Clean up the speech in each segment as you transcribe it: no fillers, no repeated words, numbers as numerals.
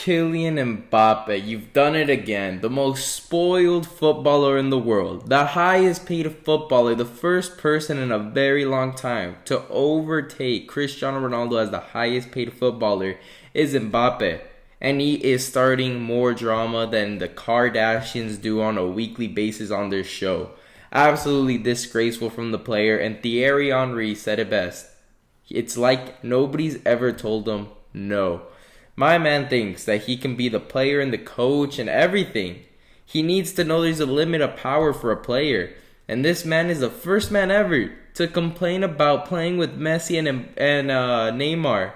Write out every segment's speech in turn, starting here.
Kylian Mbappé, you've done it again. The most spoiled footballer in the world. The highest paid footballer. The first person in a very long time to overtake Cristiano Ronaldo as the highest paid footballer is Mbappé. And he is starting more drama than the Kardashians do on a weekly basis on their show. Absolutely disgraceful from the player. And Thierry Henry said it best. It's like nobody's ever told him no. My man thinks that he can be the player and the coach and everything. He needs to know there's a limit of power for a player. And this man is the first man ever to complain about playing with Messi and Neymar.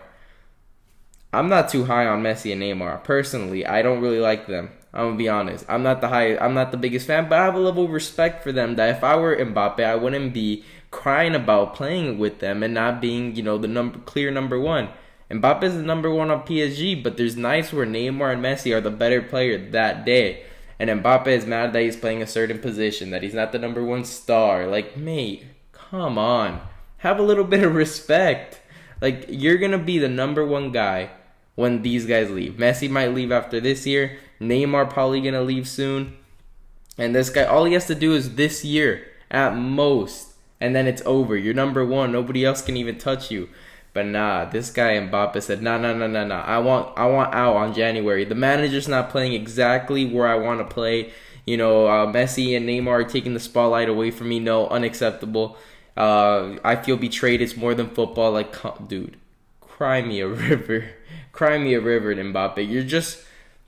I'm not too high on Messi and Neymar. Personally, I don't really like them. I'm going to be honest. I'm not the biggest fan, but I have a level of respect for them that if I were Mbappe, I wouldn't be crying about playing with them and not being, the clear number one. Mbappe is the number one on PSG, but there's nights where Neymar and Messi are the better player that day. And Mbappe is mad that he's playing a certain position, that he's not the number one star. Like, mate, come on. Have a little bit of respect. Like, you're going to be the number one guy when these guys leave. Messi might leave after this year. Neymar probably going to leave soon. And this guy, all he has to do is this year at most. And then it's over. You're number one. Nobody else can even touch you. But nah, this guy Mbappe said, nah. I want out on January. The manager's not playing exactly where I want to play. Messi and Neymar are taking the spotlight away from me. No, unacceptable. I feel betrayed. It's more than football. Like, dude, cry me a river. Cry me a river, Mbappe. You're just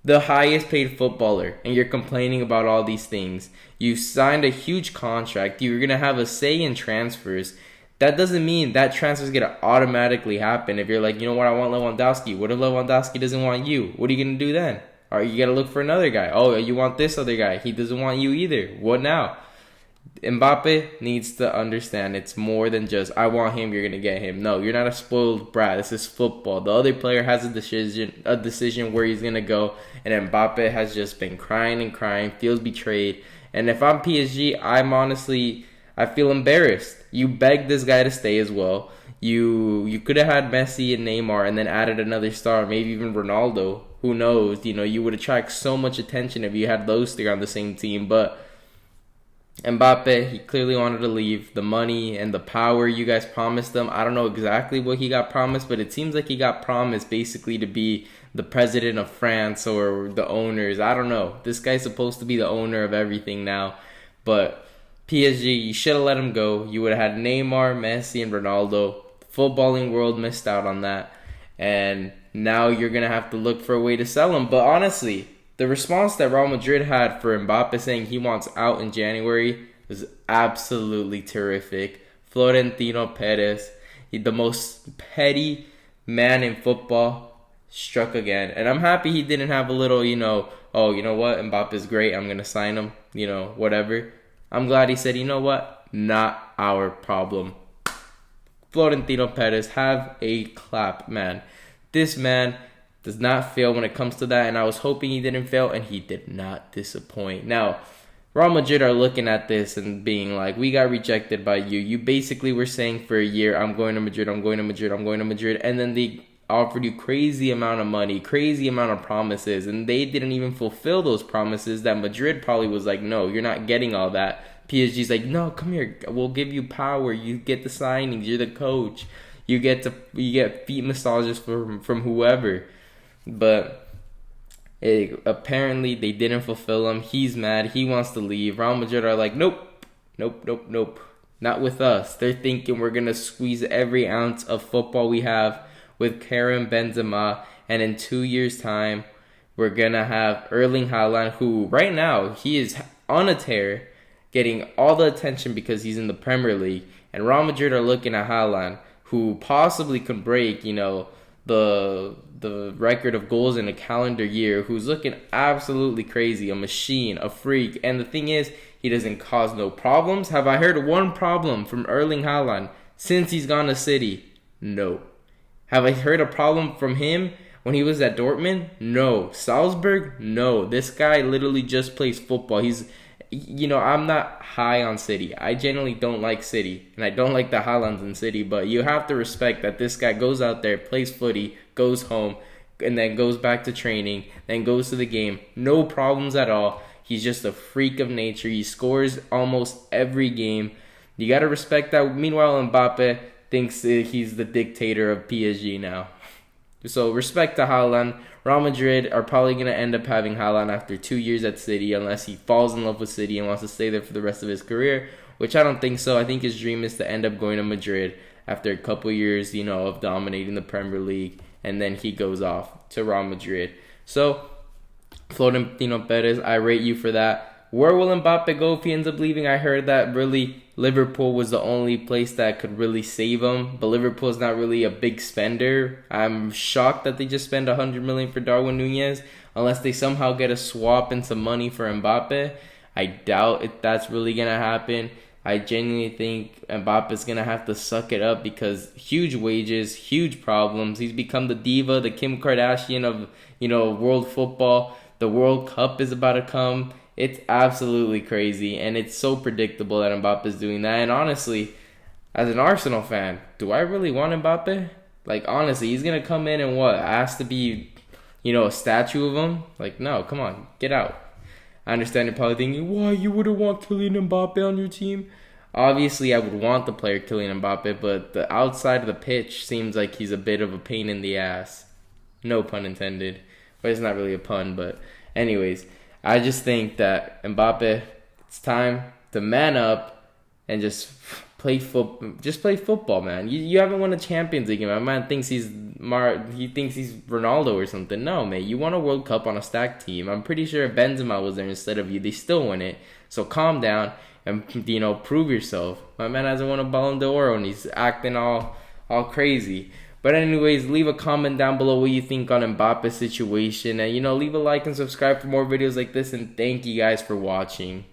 the highest paid footballer, and you're complaining about all these things. You signed a huge contract. You're going to have a say in transfers. That doesn't mean that transfer is going to automatically happen. If you're like, you know what, I want Lewandowski. What if Lewandowski doesn't want you? What are you going to do then? Or you got to look for another guy. Oh, you want this other guy. He doesn't want you either. What now? Mbappe needs to understand it's more than just, I want him, you're going to get him. No, you're not a spoiled brat. This is football. The other player has a decision where he's going to go. And Mbappe has just been crying, feels betrayed. And if I'm PSG, I feel embarrassed. You begged this guy to stay as well. You could have had Messi and Neymar and then added another star, maybe even Ronaldo. Who knows? You would attract so much attention if you had those three on the same team. But Mbappe, he clearly wanted to leave. The money and the power you guys promised him. I don't know exactly what he got promised, but it seems like he got promised basically to be the president of France or the owners. I don't know. This guy's supposed to be the owner of everything now. But PSG, you should have let him go. You would have had Neymar, Messi, and Ronaldo. The footballing world missed out on that. And now you're going to have to look for a way to sell him. But honestly, the response that Real Madrid had for Mbappe saying he wants out in January was absolutely terrific. Florentino Perez, the most petty man in football, struck again. And I'm happy he didn't have a little, oh, you know what, Mbappe's great, I'm going to sign him, whatever. I'm glad he said, you know what? Not our problem. Florentino Perez, have a clap, man. This man does not fail when it comes to that, and I was hoping he didn't fail, and he did not disappoint. Now, Real Madrid are looking at this and being like, we got rejected by you. You basically were saying for a year, I'm going to Madrid, and then they offered you crazy amount of money, crazy amount of promises, and they didn't even fulfill those promises that Madrid probably was like, no, you're not getting all that. PSG's like, no, come here, we'll give you power, you get the signings, you're the coach, you get feet massages from whoever. But apparently they didn't fulfill him. He's mad, he wants to leave. Real Madrid are like, nope, not with us. They're thinking we're going to squeeze every ounce of football we have with Karim Benzema, and in 2 years' time, we're going to have Erling Haaland, who right now, he is on a tear, getting all the attention because he's in the Premier League, and Real Madrid are looking at Haaland, who possibly can break, the record of goals in a calendar year, who's looking absolutely crazy, a machine, a freak, and the thing is, he doesn't cause no problems. Have I heard one problem from Erling Haaland since he's gone to City? No. Have I heard a problem from him when he was at Dortmund? No. Salzburg? No. This guy literally just plays football. I'm not high on City. I genuinely don't like City, and I don't like the Haalands in City, but you have to respect that this guy goes out there, plays footy, goes home, and then goes back to training, then goes to the game. No problems at all. He's just a freak of nature. He scores almost every game. You got to respect that. Meanwhile, Mbappe thinks he's the dictator of PSG now. So respect to Haaland. Real Madrid are probably going to end up having Haaland after 2 years at City unless he falls in love with City and wants to stay there for the rest of his career, which I don't think so. I think his dream is to end up going to Madrid after a couple years, of dominating the Premier League, and then he goes off to Real Madrid. So, Florentino Perez, I rate you for that. Where will Mbappe go if he ends up leaving? I heard that really Liverpool was the only place that could really save him, but Liverpool's not really a big spender. I'm shocked that they just spend $100 million for Darwin Nunez, unless they somehow get a swap and some money for Mbappe. I doubt if that's really gonna happen. I genuinely think Mbappe's gonna have to suck it up because huge wages, huge problems. He's become the diva, the Kim Kardashian of world football. The World Cup is about to come. It's absolutely crazy, and it's so predictable that Mbappe's doing that. And honestly, as an Arsenal fan, do I really want Mbappe? Like, honestly, he's going to come in and ask to be, a statue of him? Like, no, come on, get out. I understand you're probably thinking, why you wouldn't want Kylian Mbappe on your team? Obviously, I would want the player Kylian Mbappe, but the outside of the pitch seems like he's a bit of a pain in the ass. No pun intended. But it's not really a pun, but anyways, I just think that Mbappe, it's time to man up and just play football, man. You haven't won a Champions League. My man thinks he thinks he's Ronaldo or something. No, man, you won a World Cup on a stacked team. I'm pretty sure if Benzema was there instead of you, they still win it. So calm down and prove yourself. My man hasn't won a Ballon d'Or and he's acting all crazy. But anyways, leave a comment down below what you think on Mbappe's situation. And, leave a like and subscribe for more videos like this. And thank you guys for watching.